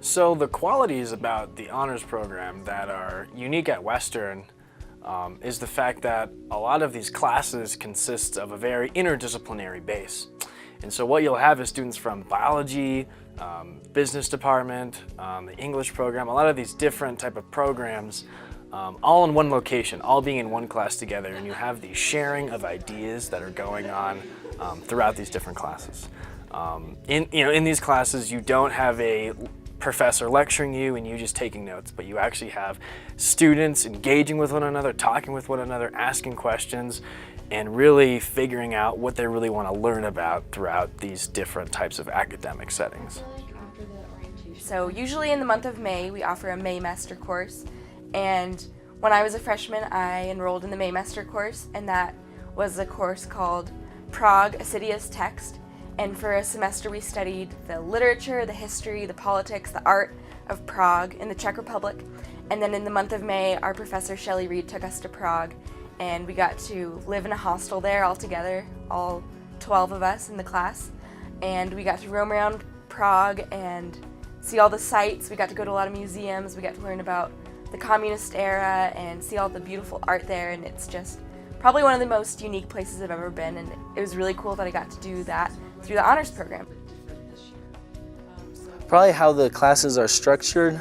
So the qualities about the honors program that are unique at Western is the fact that a lot of these classes consist of a very interdisciplinary base. And so what you'll have is students from biology, business department, the English program, a lot of these different type of programs all in one location, all being in one class together, and you have the sharing of ideas that are going on throughout these different classes. In these classes, you don't have a professor lecturing you and you just taking notes, but you actually have students engaging with one another, talking with one another, asking questions, and really figuring out what they really want to learn about throughout these different types of academic settings. So usually in the month of May, we offer a Maymester course, and when I was a freshman, I enrolled in the Maymester course, and that was a course called Prague, a City as Text. And for a semester we studied the literature, the history, the politics, the art of Prague in the Czech Republic. And then in the month of May, our professor Shelley Reed took us to Prague, and we got to live in a hostel there all together, all 12 of us in the class. And we got to roam around Prague and see all the sights. We got to go to a lot of museums. We got to learn about the communist era and see all the beautiful art there, and it's just probably one of the most unique places I've ever been, and it was really cool that I got to do that through the honors program. Probably how the classes are structured.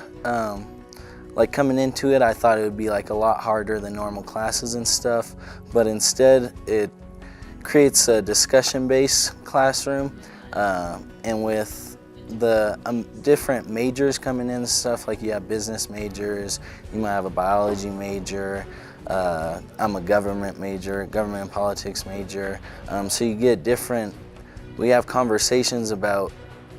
Like coming into it, I thought it would be like a lot harder than normal classes and stuff, but instead it creates a discussion-based classroom, and with the different majors coming in and stuff, like you have business majors, you might have a biology major, I'm a government major, government and politics major, so you get different, we have conversations about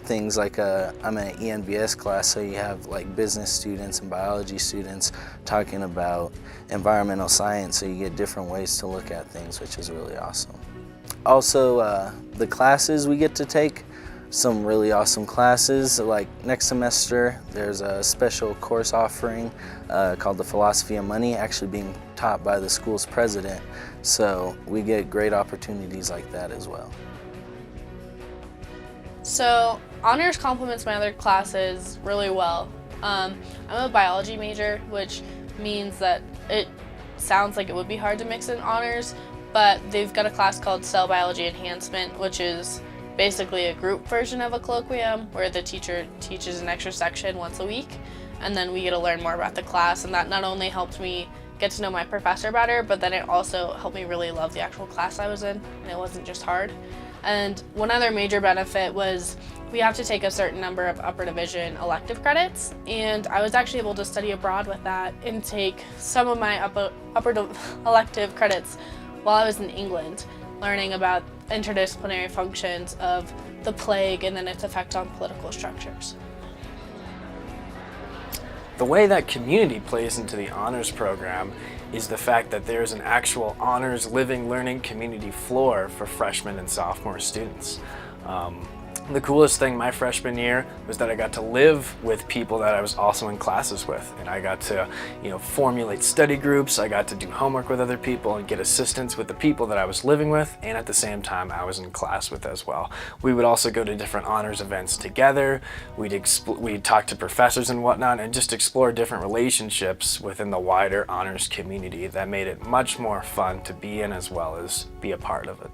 things like I'm in an ENBS class, so you have like business students and biology students talking about environmental science, so you get different ways to look at things, which is really awesome. Also, the classes we get to take, some really awesome classes. Like next semester, there's a special course offering called the Philosophy of Money, actually being taught by the school's president, so we get great opportunities like that as well. So honors complements my other classes really well. I'm a biology major, which means that it sounds like it would be hard to mix in honors, but they've got a class called Cell Biology Enhancement, which is basically a group version of a colloquium where the teacher teaches an extra section once a week, and then we get to learn more about the class, and that not only helped me get to know my professor better, but then it also helped me really love the actual class I was in, and it wasn't just hard. And one other major benefit was we have to take a certain number of upper division elective credits, and I was actually able to study abroad with that and take some of my upper elective credits while I was in England, learning about interdisciplinary functions of the plague and then its effect on political structures. The way that community plays into the honors program is the fact that there's an actual honors living learning community floor for freshmen and sophomore students. The coolest thing my freshman year was that I got to live with people that I was also in classes with, and I got to, formulate study groups. I got to do homework with other people and get assistance with the people that I was living with, and at the same time I was in class with as well. We would also go to different honors events together. We'd talk to professors and whatnot, and just explore different relationships within the wider honors community that made it much more fun to be in as well as be a part of it.